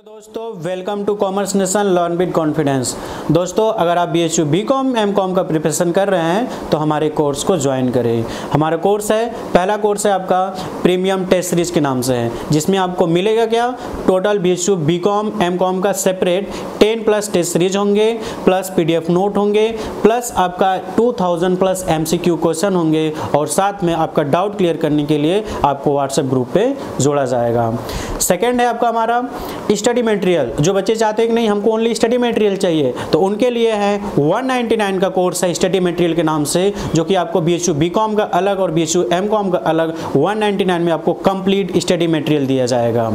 दोस्तों welcome to commerce nation learn with confidence. दोस्तों अगर आप BHU BCom M.Com का प्रिपरेशन कर रहे हैं तो हमारे कोर्स को ज्वाइन करें। हमारा कोर्स है, पहला कोर्स है आपका प्रीमियम टेस्ट सीरीज के नाम से है, जिसमें आपको मिलेगा क्या, टोटल BHU BCom M.Com का सेपरेट 10+ टेस्ट सीरीज होंगे, प्लस PDF नोट होंगे, प्लस आपका 2000 प्लस MCQ क्वेश्चन होंगे, और साथ में आपका डाउट क्लियर करने के लिए आपको व्हाट्सएप ग्रुप पे जोड़ा जाएगा। सेकेंड है आपका हमारा स्टडी मटेरियल। जो बच्चे चाहते हैं कि नहीं हमको ओनली स्टडी मटेरियल चाहिए, तो उनके लिए है 199 का कोर्स है स्टडी मटेरियल के नाम से, जो कि आपको BHU BCom का अलग और BHU M.Com का अलग 199 में आपको कंप्लीट स्टडी मटेरियल दिया जाएगा।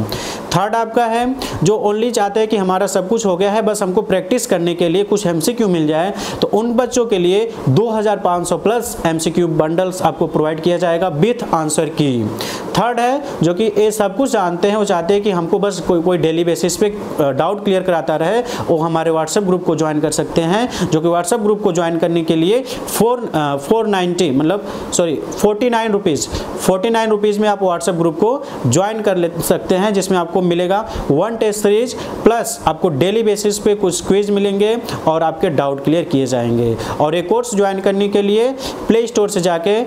थर्ड आपका है जो ओनली चाहते हैं कि हमारा सब कुछ हो गया है, बस हमको प्रैक्टिस करने के लिए कुछ MCQ मिल जाए, तो उन बच्चों के लिए 2500 प्लस MCQ बंडल्स आपको प्रोवाइड किया जाएगा विथ आंसर की। थर्ड है जो कि ये सब कुछ जानते हैं, वो चाहते हैं कि हमको बस कोई डेली बेसिस पे डाउट क्लियर कराता रहे, वो हमारे व्हाट्सएप ग्रुप को ज्वाइन कर सकते हैं, जो कि व्हाट्सएप ग्रुप को ज्वाइन करने के लिए 49 रुपीज़ में आप व्हाट्सएप ग्रुप को ज्वाइन कर ले सकते हैं, जिसमें आपको मिलेगा 1 टेस्ट सीरीज प्लस आपको डेली बेसिस पे कुछ क्विज मिलेंगे और आपके डाउट क्लियर किए जाएंगे। और ये कोर्स ज्वाइन करने के लिए प्ले स्टोर से जाके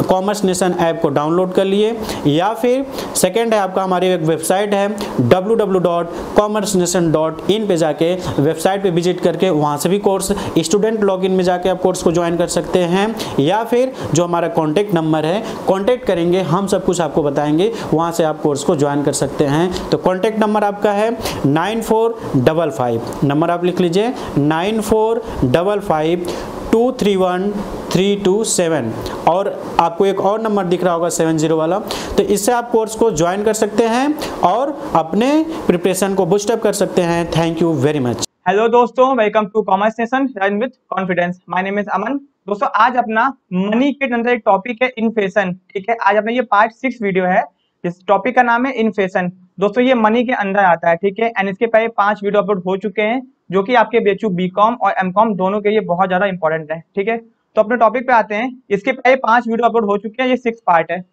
कॉमर्स नेशन ऐप को डाउनलोड कर लिए, या फिर सेकेंड है आपका हमारी एक वेबसाइट है www.commercenation.in पे जाके वेबसाइट पे विजिट करके वहाँ से भी कोर्स स्टूडेंट लॉगिन में जाके आप कोर्स को ज्वाइन कर सकते हैं, या फिर जो हमारा कॉन्टैक्ट नंबर है, कॉन्टैक्ट करेंगे हम सब कुछ आपको बताएंगे, वहाँ से आप कोर्स को ज्वाइन कर सकते हैं। तो कॉन्टैक्ट नंबर आपका है 9455, नंबर आप लिख लीजिए 9455 231327, और आपको एक और नंबर दिख रहा होगा 70 वाला, तो इससे आप कोर्स को ज्वाइन कर सकते हैं और अपने प्रिपरेशन को बूस्टअप कर सकते हैं। Thank you very much. Hello दोस्तों, welcome to commerce nation learn with confidence. My name is Aman. दोस्तों आज अपना मनी के अंदर एक टॉपिक है इन्फ्लेशन। ठीक है, आज अपना ये पार्ट 6 वीडियो है। इस टॉपिक का नाम है इन्फ्लेशन। दोस्तों ये मनी के अंदर आता है, ठीक है, एंड इसके पहले 5 वीडियो अपलोड हो चुके हैं, जो कि आपके BHU BCom और M.Com दोनों के लिए बहुत ज्यादा इंपॉर्टेंट है। ठीक है, तो अपने टॉपिक पे आते हैं। इसके पहले 5 वीडियो अपलोड हो चुके हैं, ये 6 पार्ट है।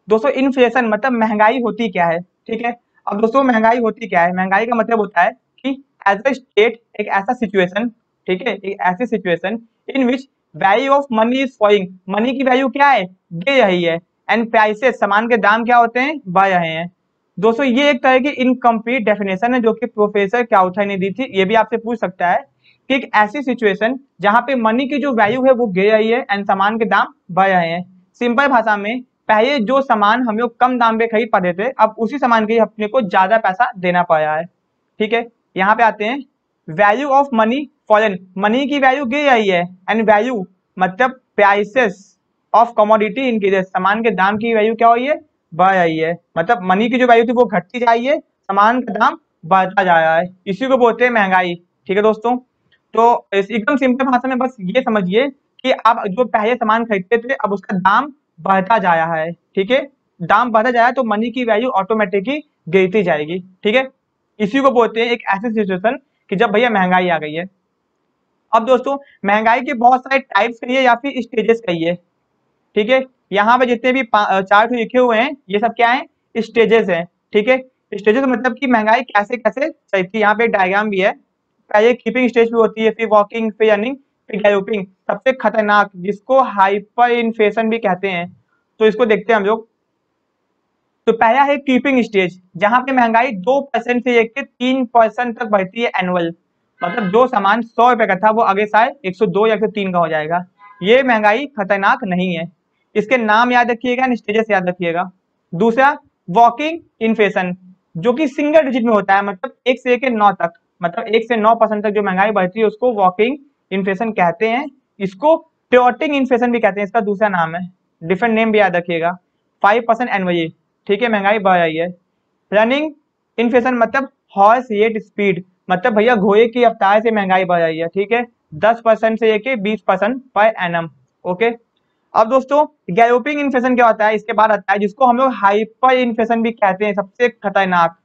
दोस्तों इन्फ्लेशन मतलब महंगाई होती क्या है। ठीक है, अब दोस्तों महंगाई होती क्या है, महंगाई का मतलब होता है कि एज अ स्टेट एक ऐसा सिचुएशन, ठीक है, एक ऐसी situation in which value of money is falling, money की वैल्यू क्या है, गिर रही है, एंड प्राइसेस सामान के दाम क्या होते हैं, बढ़ रहे हैं। दोस्तों ये एक तरह की इनकम्प्लीट डेफिनेशन है जो कि प्रोफेसर क्याउथर ने दी थी। ये भी आपसे पूछ सकता है कि एक ऐसी सिचुएशन जहां पे मनी की जो वैल्यू है वो गिर रही है एंड सामान के दाम बढ़ रहे हैं। सिंपल भाषा में पहले जो सामान हम लोग कम दाम पे खरीद पाते थे, अब उसी सामान के लिए अपने को ज्यादा पैसा देना पड़ रहा है। ठीक है, यहाँ पे आते हैं value of money fallen, money की वैल्यू गिर रही है, एंड वैल्यू मतलब प्राइसेस ऑफ कमोडिटी इंक्रीजेस, सामान के दाम की वैल्यू क्या हो रही है, बढ़ रही है। मतलब मनी की जो वैल्यू थी वो घटती जा रही है, सामान का दाम बढ़ता जा रहा है, इसी को बोलते हैं महंगाई। ठीक है दोस्तों, तो एकदम सिंपल भाषा में बस ये समझिए कि आप जो पहले सामान खरीदते थे अब उसका दाम बढ़ता जा रहा है। ठीक है, दाम बढ़ता जा रहा है तो मनी की वैल्यू ऑटोमेटिकली गिरती जाएगी। ठीक है, इसी को बोलते हैं एक ऐसी सिचुएशन कि जब भैया महंगाई आ गई है। अब दोस्तों महंगाई के बहुत सारे टाइप्स कहिए या फिर स्टेजेस कहिए। ठीक है, यहाँ पे जितने भी चार्ट लिखे हुए हैं ये सब क्या है, स्टेजेस हैं। ठीक है, स्टेजेस मतलब कि महंगाई कैसे कैसे चलती है। यहाँ पे डायग्राम भी है, पहले कीपिंग स्टेज भी होती है, फिर वॉकिंग, फिर रनिंग, फिर गैलोपिंग, सबसे खतरनाक जिसको हाइपर इन्फ्लेशन भी कहते हैं। तो इसको देखते हैं हम लोग। तो पहला है कीपिंग स्टेज, जहां पे महंगाई 2% से लेकर 3% तक बढ़ती है एनुअल। मतलब जो सामान 100 रुपए का था वो आगे साल 102 या 103 का हो जाएगा। ये महंगाई खतरनाक नहीं है, इसके नाम याद रखिएगा, स्टेजेस याद रखिएगा। दूसरा वॉकिंग इन्फ्लेशन, जो कि सिंगल डिजिट में होता है, मतलब 1 से लेकर 9 तक, मतलब 1 से 9% तक जो महंगाई बढ़ती है उसको वॉकिंग इन्फ्लेशन कहते हैं। इसको फ्लोटिंग इन्फ्लेशन भी कहते हैं, इसका दूसरा नाम है, डिफरेंट नेम भी याद रखिएगा। 5% एनुअली, ठीक है, महंगाई बढ़ रही है। रनिंग इन्फ्लेशन मतलब हॉर्स रेट स्पीड, मतलब भैया घोड़े की रफ्तार से महंगाई बढ़ रही है। ठीक है, 10% से लेके 20% पर एनम। ओके, अब दोस्तों गैलोपिंग इन्फ्लेशन क्या होता है, इसके बाद आता है जिसको हम लोग हाइपर इन्फ्लेशन भी कहते हैं, सबसे खतरनाक।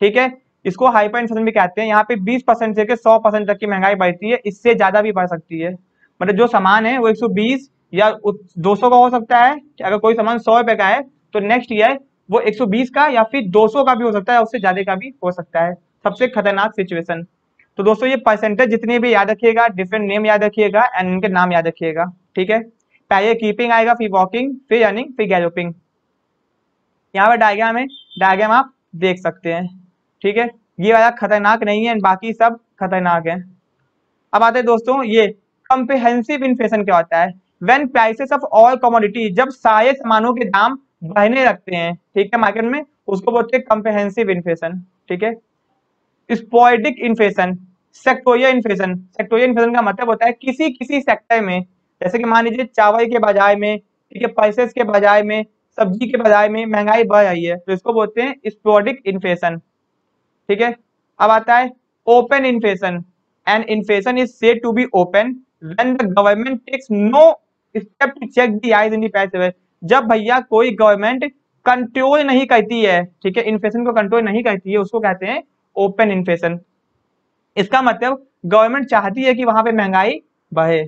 ठीक है, इसको हाइपर इन्फ्लेशन भी कहते हैं। यहाँ पे 20% से 100% तक की महंगाई बढ़ती है, इससे ज्यादा भी बढ़ सकती है। मतलब जो सामान है वो 120 या 200 का हो सकता है, अगर कोई सामान 100 रुपए का है तो नेक्स्ट ईयर वो 120 का या फिर 200 का भी हो सकता है, उससे ज्यादा का भी हो सकता है। सबसे खतरनाक सिचुएशन। तो दोस्तों ये परसेंटेज जितने भी याद रखिएगा, डिफरेंट नेम याद रखिएगा एंड इनके नाम याद रखिएगा, ठीक है। पहले कीपिंग आएगा, फिर वॉकिंग, फिर रनिंग, फिर गैलोपिंग। यहाँ पर डायग्राम आप देख सकते हैं, ठीक है। ये वाला खतरनाक नहीं है, बाकी सब खतरनाक है। अब आते हैं दोस्तों, ये कॉम्प्रिहेंसिव इन्फ्लेशन क्या होता है। When prices of all commodity, जब सारे सामानों के दाम बढ़ने लगते हैं, ठीक है, मार्केट में, उसको बोलते हैं कॉम्प्रिहेंसिव इन्फ्लेशन, ठीक है। Sporadic inflation, sectoral inflation. Sectoral inflation का मतलब होता है किसी किसी सेक्टर में, जैसे कि मान लीजिए चावल के बाजार में, ठीक है, पल्सेस के बाजार में, सब्जी के बाजार में महंगाई बढ़ रही है, तो इसको बोलते हैं स्पोरेडिक इन्फ्लेशन, ठीक है। अब आता है open inflation. And inflation is said to be open when the government takes no step to check the rise in the price level. जब भैया कोई गवर्नमेंट कंट्रोल नहीं करती है, ठीक है, इन्फ्लेशन को कंट्रोल नहीं करती है, उसको कहते हैं ओपन इन्फ्लेशन। इसका मतलब गवर्नमेंट चाहती है कि वहां पे महंगाई बढ़े।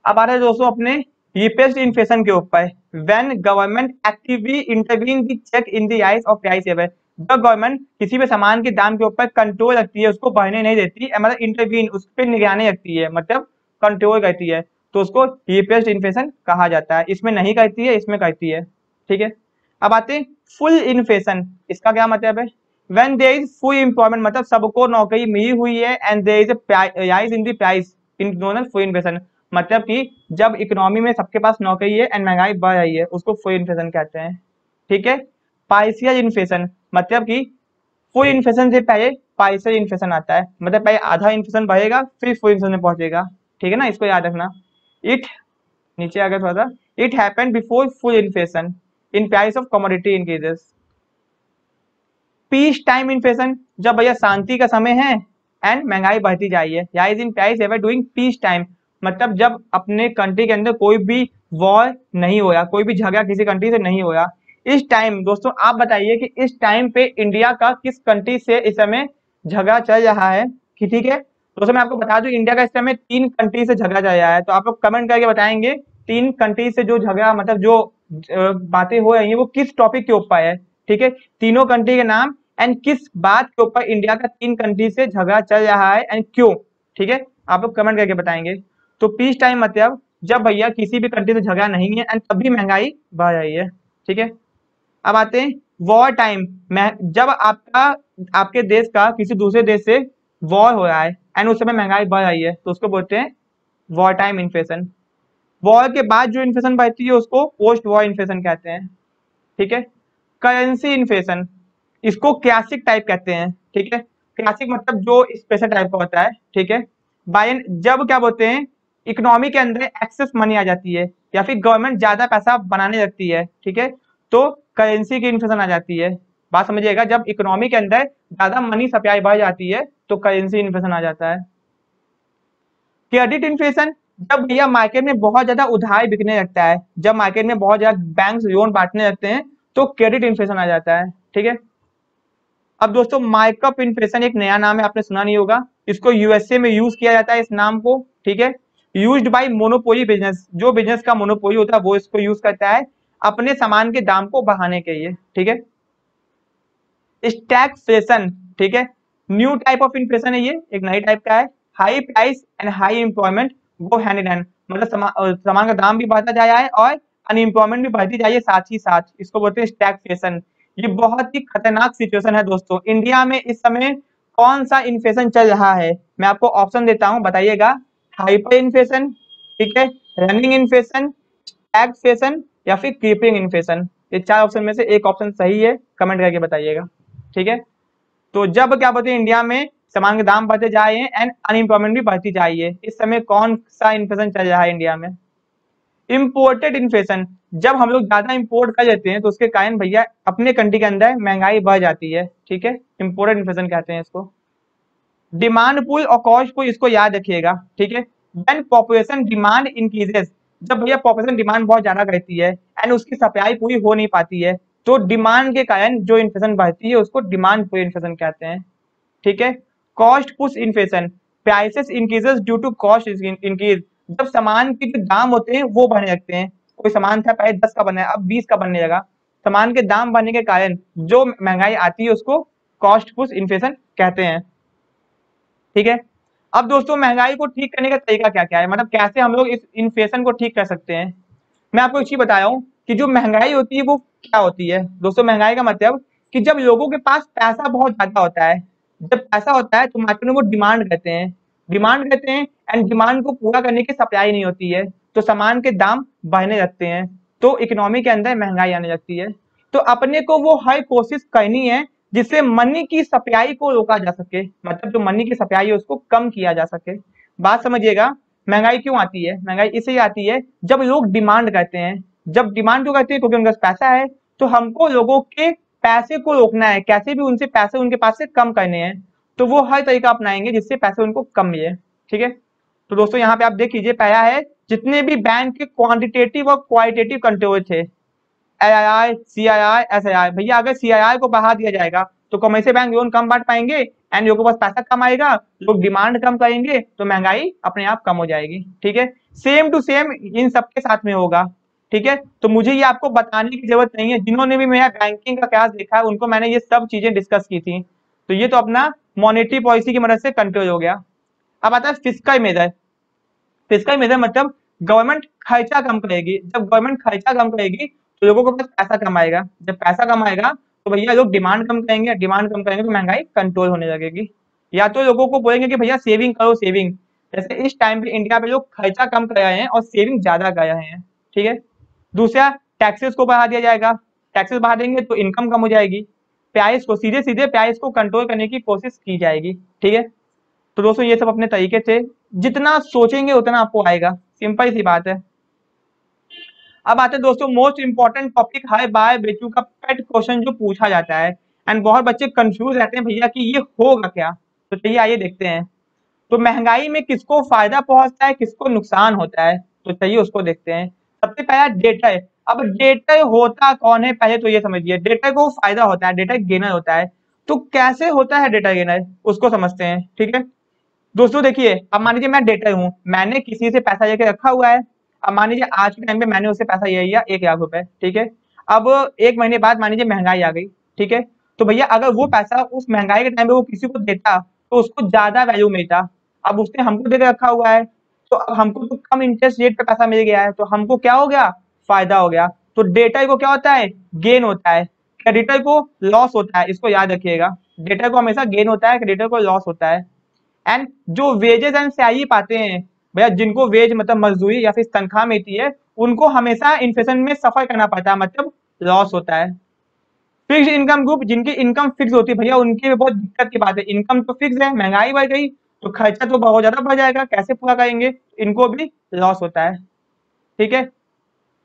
अब आ रहे हैं दोस्तों अपने रिप्लेस्ड इन्फ्लेशन के ऊपर। When government actively intervene the check in the rise of price level. जब गवर्नमेंट किसी भी सामान के दाम के ऊपर कंट्रोल रखती है, उसको बढ़ने नहीं देती, मतलब इंटरवीन, उस पर निगरानी रखती है, मतलब कंट्रोल करती है, तो उसको रिप्लेस्ड इन्फ्लेशन कहा जाता है। इसमें नहीं करती है, इसमें करती है, ठीक है। अब आते हैं फुल इन्फ्लेशन। इसका क्या मतलब है। When there is full employment, मतलब सबको नौकरी मिली हुई है, and there is a rise in the price इन दोनों फुल इन्फ्लेशन। मतलब कि जब इकोनॉमी में सबके पास नौकरी है एंड महंगाई बढ़ रही है, उसको फुल इन्फ्लेशन कहते हैं, ठीक है। पार्शियल इन्फ्लेशन, मतलब कि फुल इन्फ्लेशन से पहले पार्शियल इन्फ्लेशन आता है, मतलब पहले आधा इन्फ्लेशन बढ़ेगा फिर फुल इन्फ्लेशन में पहुंचेगा, ठीक है ना, इसको याद रखना। इट नीचे आ गया थोड़ा सा। It happened before full inflation in price of commodity increases. Peace time inflation, जब भैया शांति का समय है एंड महंगाई बढ़ती जा रही है, rise in price ever doing peace time, मतलब जब अपने कंट्री के अंदर कोई भी वॉर नहीं होया, कोई भी झगड़ा किसी कंट्री से नहीं होया। इस टाइम दोस्तों आप बताइए कि इस टाइम पे इंडिया का किस कंट्री से इस समय झगड़ा चल रहा है, कि ठीक है। दोस्तों मैं आपको बता दूं, इंडिया का इस समय 3 कंट्री से झगड़ा चल रहा है, तो आप लोग कमेंट करके बताएंगे 3 कंट्री से जो झगड़ा, मतलब जो बातें हो रही है वो किस टॉपिक के ऊपर है, ठीक है। तीनों कंट्री के नाम एंड किस बात के ऊपर इंडिया का 3 कंट्री से झगड़ा चल रहा है एंड क्यों, ठीक है, आप लोग कमेंट करके बताएंगे। तो पीस टाइम मतलब जब भैया किसी भी कंट्री से झगड़ा नहीं है एंड तब भी महंगाई बढ़ रही है, ठीक है। अब आते हैं वॉर टाइम में, जब आपके देश का किसी दूसरे देश से वॉर हो रहा है एंड उस समय महंगाई बढ़ रही है, तो उसको बोलते हैं वॉर टाइम इन्फ्लेशन। वॉर के बाद जो इन्फ्लेशन बढ़ती है उसको पोस्ट वॉर इन्फ्लेशन कहते हैं, ठीक है। करेंसी इन्फ्लेशन, इसको क्लासिक टाइप कहते हैं, ठीक है। क्लासिक मतलब जो स्पेशल टाइप का होता है, ठीक है। बायन, जब क्या बोलते हैं इकोनॉमी के अंदर एक्सेस मनी आ जाती है या फिर गवर्नमेंट ज्यादा पैसा बनाने लगती है, ठीक है, तो करेंसी की इन्फ्लेशन आ जाती है। बात समझिएगा, जब इकोनॉमी के अंदर ज्यादा मनी सप्लाई बढ़ जाती है तो करेंसी इन्फ्लेशन आ जाता है। क्रेडिट इन्फ्लेशन, जब भैया मार्केट में बहुत ज्यादा उधार बिकने लगता है, जब मार्केट में बहुत ज्यादा बैंक लोन बांटने लगते हैं, तो क्रेडिट इन्फ्लेशन आ जाता है, ठीक है। अब दोस्तों मार्कअप इन्फ्लेशन एक नया नाम है, आपने सुना नहीं होगा, इसको यूएसए में यूज किया जाता है इस नाम को, ठीक है। यूज्ड बाय मोनोपोली बिजनेस, जो बिजनेस का मोनोपोली होता है वो इसको यूज करता है अपने सामान के दाम को बढ़ाने के लिए, ठीक है। स्टैगफ्लेशन, ठीक है, न्यू टाइप ऑफ इन्फ्लेशन है, ये एक नई टाइप का है। High price and high employment go hand in hand, मतलब सामान का दाम भी बढ़ता जा रहा है और अनएम्प्लॉयमेंट भी बढ़ती जा रही है साथ ही साथ, इसको बोलते हैं स्टैगफ्लेशन। ये बहुत ही खतरनाक सिचुएशन है दोस्तों। इंडिया में इस समय कौन सा इन्फ्लेशन चल रहा है, मैं आपको ऑप्शन देता हूं, बताइएगा। हाइपर इन्फ्लेशन, ठीक है, रनिंग इन्फ्लेशन, स्टैगफ्लेशन या फिर क्रीपिंग इन्फ्लेशन। ये 4 ऑप्शन में से एक ऑप्शन सही है, कमेंट करके बताइएगा, ठीक है। तो जब क्या बोलते हैं इंडिया में सामान के दाम बढ़ते जा रहे हैं एंड अनएम्प्लॉयमेंट भी बढ़ती जा रही है, इस समय कौन सा इन्फ्लेशन चल रहा है इंडिया में। इम्पोर्टेड इन्फ्लेशन, जब हम लोग ज्यादा इम्पोर्ट कर लेते हैं तो उसके कारण भैया अपने कंट्री के अंदर महंगाई बढ़ जाती है, ठीक है, इम्पोर्टेड इन्फ्लेशन कहते हैं इसको। डिमांड पुल और कॉस्ट पुल, इसको याद रखिएगा, ठीक है। व्हेन पॉपुलेशन डिमांड इंक्रीजेस, जब भैया पॉपुलेशन डिमांड बहुत ज्यादा करती है एंड उसकी सप्लाई पूरी हो नहीं पाती है, तो डिमांड के कारण जो इन्फ्लेशन बढ़ती है उसको डिमांड पुल इन्फ्लेशन कहते हैं, ठीक है। Cost push inflation, prices increases due to cost increase, जब सामान के जो दाम होते हैं वो बढ़ने लगते हैं, कोई सामान था पहले 10 का बनने अब 20 का बनने लगा, सामान के दाम बढ़ने के कारण जो महंगाई आती है उसको कॉस्ट पुश इन्फ्लेशन कहते हैं। ठीक है, अब दोस्तों महंगाई को ठीक करने का तरीका क्या क्या है, मतलब कैसे हम लोग इस इन्फ्लेशन को ठीक कर सकते हैं। मैं आपको एक चीज बता रहा हूँ कि जो महंगाई होती है वो क्या होती है। दोस्तों महंगाई का मतलब कि जब लोगों के पास पैसा बहुत ज्यादा होता है, जब पैसा होता है तो मार्केट में वो डिमांड करते हैं, एंड डिमांड को पूरा करने की सप्लाई नहीं होती है, तो सामान के दाम बढ़ने लगते हैं, तो इकोनॉमी के अंदर महंगाई आने लगती है। तो अपने को वो हर कोशिश करनी है जिससे मनी की सप्लाई को रोका जा सके, मतलब जो मनी की सप्लाई है उसको कम किया जा सके। बात समझिएगा, महंगाई क्यों आती है, महंगाई इसलिए आती है जब लोग डिमांड करते हैं। जब डिमांड क्यों करते हैं, क्योंकि उनके पास पैसा है, तो हमको लोगों के पैसे को रोकना है, कैसे भी उनसे पैसे उनके पास से कम करने हैं, तो वो हर तरीका अपनाएंगे जिससे पैसे उनको कम मिले। ठीक है, तो दोस्तों यहाँ पे आप देख लीजिए, पहला है जितने भी बैंक के क्वांटिटेटिव और क्वालिटेटिव कंट्रोल थे, AII, CII, SII, भैया अगर CII को बढ़ा दिया जाएगा तो कमर्शियल बैंक लोन कम बांट पाएंगे एंड लोगों के पास पैसा कम आएगा, लोग डिमांड कम करेंगे तो महंगाई अपने आप कम हो जाएगी। ठीक है, सेम टू सेम इन सबके साथ में होगा। ठीक है, तो मुझे ये आपको बताने की जरूरत नहीं है, जिन्होंने भी मेरा बैंकिंग का क्लास देखा है उनको मैंने ये सब चीजें डिस्कस की थी। तो ये तो अपना मॉनेटरी पॉलिसी की मदद से कंट्रोल हो गया। अब आता है फिस्कल मेजर। फिस्कल मेजर मतलब गवर्नमेंट खर्चा कम करेगी, जब गवर्नमेंट खर्चा कम करेगी तो लोगों के पास पैसा कम आएगा, जब पैसा कम आएगा तो भैया लोग डिमांड कम करेंगे, डिमांड कम करेंगे तो महंगाई कंट्रोल होने लगेगी। या तो लोगों को बोलेंगे कि भैया सेविंग करो, सेविंग, जैसे इस टाइम पे इंडिया पे लोग खर्चा कम कर रहे हैं और सेविंग ज्यादा कर रहे हैं। ठीक है, दूसरा टैक्सेस को बढ़ा दिया जाएगा, टैक्सेस बढ़ा देंगे तो इनकम कम हो जाएगी, प्राइस को सीधे सीधे प्राइस को कंट्रोल करने की कोशिश की जाएगी। ठीक है, तो दोस्तों ये सब अपने तरीके से जितना सोचेंगे उतना आपको आएगा, सिंपल सी बात है। अब आते हैं दोस्तों मोस्ट इंपॉर्टेंट टॉपिक, हर बार बेचू का पेट क्वेश्चन जो पूछा जाता है एंड बहुत बच्चे कंफ्यूज रहते हैं भैया कि ये होगा क्या। तो चलिए आइए देखते हैं, तो महंगाई में किसको फायदा पहुंचता है, किसको नुकसान होता है, तो चलिए उसको देखते हैं। सबसे पहला डेटर। अब डेटर होता कौन है, पहले तो ये समझिए, डेटर को फायदा होता है, डेटर गेनर होता है। तो कैसे होता है डेटर गेनर, उसको समझते हैं। ठीक है दोस्तों, देखिए अब मान लीजिए मैं डेटर हूँ, मैंने किसी से पैसा लेके रखा हुआ है, अब मान लीजिए आज के टाइम पे मैंने उससे पैसा ले लिया 1,00,000 रुपए। ठीक है, अब 1 महीने बाद मान लीजिए महंगाई आ गई। ठीक है, तो भैया अगर वो पैसा उस महंगाई के टाइम पे वो किसी को देता तो उसको ज्यादा वैल्यू मिलता। अब उसने हमको देकर रखा हुआ है तो अब हमको तो कम इंटरेस्ट रेट पे पैसा मिल गया है, तो हमको क्या हो गया, फायदा हो गया। तो डेटर को क्या होता है, गेन होता है, क्रेडिटर को लॉस होता है, इसको याद रखिएगा। डेटर को हमेशा गेन होता है, क्रेडिटर को लॉस होता है। एंड जो वेजेस एंड सैलरी पाते हैं भैया, जिनको वेज मतलब मजदूरी या फिर तनख्वाह मिलती है, उनको हमेशा इन्फ्लेशन में सफर करना पड़ता है, मतलब लॉस होता है। फिक्स इनकम ग्रुप, जिनकी इनकम फिक्स होती है भैया, उनकी भी बहुत दिक्कत की बात है, इनकम तो फिक्स है, महंगाई बढ़ गई तो खर्चा तो बहुत ज्यादा बढ़ जाएगा, कैसे पूरा करेंगे, इनको भी लॉस होता है। ठीक है,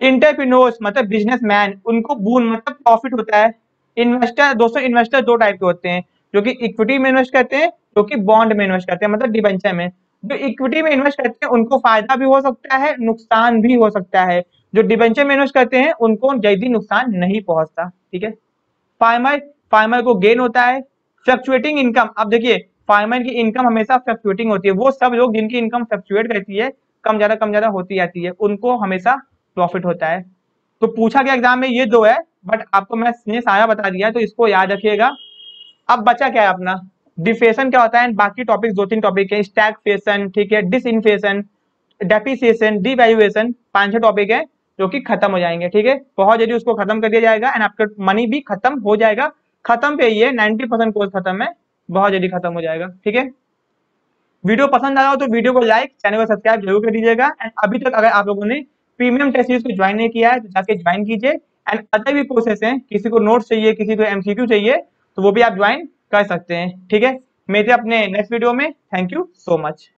इंटरप्रेन्योर्स मतलब बिजनेसमैन, उनको बून मतलब प्रॉफिट होता है। इन्वेस्टर, दोस्तों इन्वेस्टर दो टाइप के होते हैं, जो कि इक्विटी में इन्वेस्ट करते हैं, जो कि बॉन्ड में इन्वेस्ट करते हैं, मतलब डिबेंचर में। जो इक्विटी में इन्वेस्ट करते हैं उनको फायदा भी हो सकता है, नुकसान भी हो सकता है। जो डिबेंचर में इन्वेस्ट करते हैं उनको जल्दी नुकसान नहीं पहुंचता। ठीक है, फार्मर, फार्मर को गेन होता है। फ्लक्चुएटिंग इनकम, अब देखिए फार्मर की इनकम हमेशा फ्लक्चुएटिंग होती है, वो सब लोग जिनकी इनकम फ्लक्चुएट रहती है, कम ज्यादा होती जाती है, उनको हमेशा प्रॉफिट होता है। तो पूछा गया एग्जाम में ये दो है, बट आपको मैंने सारा बता दिया है, तो इसको याद रखिएगा। अब बचा क्या है अपना, डिफ्लेशन क्या होता है, बाकी टॉपिक 2-3 टॉपिक है, स्टैगफ्लेशन, ठीक है, डिसइन्फ्लेशन, डेप्रिसिएशन, डिवैल्यूएशन, 5-6 टॉपिक है जो कि खत्म हो जाएंगे। ठीक है, बहुत जल्दी उसको खत्म कर दिया जाएगा एंड आपका मनी भी खत्म हो जाएगा। खत्म पे ही है, 90% कोर्स खत्म है, बहुत जल्दी खत्म हो जाएगा। ठीक है, वीडियो पसंद आया हो तो वीडियो को लाइक, चैनल को सब्सक्राइब जरूर कर दीजिएगा। एंड अभी तक अगर आप लोगों ने प्रीमियम टेस्ट सीरीज को ज्वाइन नहीं किया है तो जाके ज्वाइन कीजिए। एंड अदर भी कोर्सेस हैं, किसी को नोट्स चाहिए, किसी को MCQ चाहिए, तो वो भी आप ज्वाइन कर सकते हैं। ठीक है, मिलते हैं अपने नेक्स्ट वीडियो में। Thank you so much.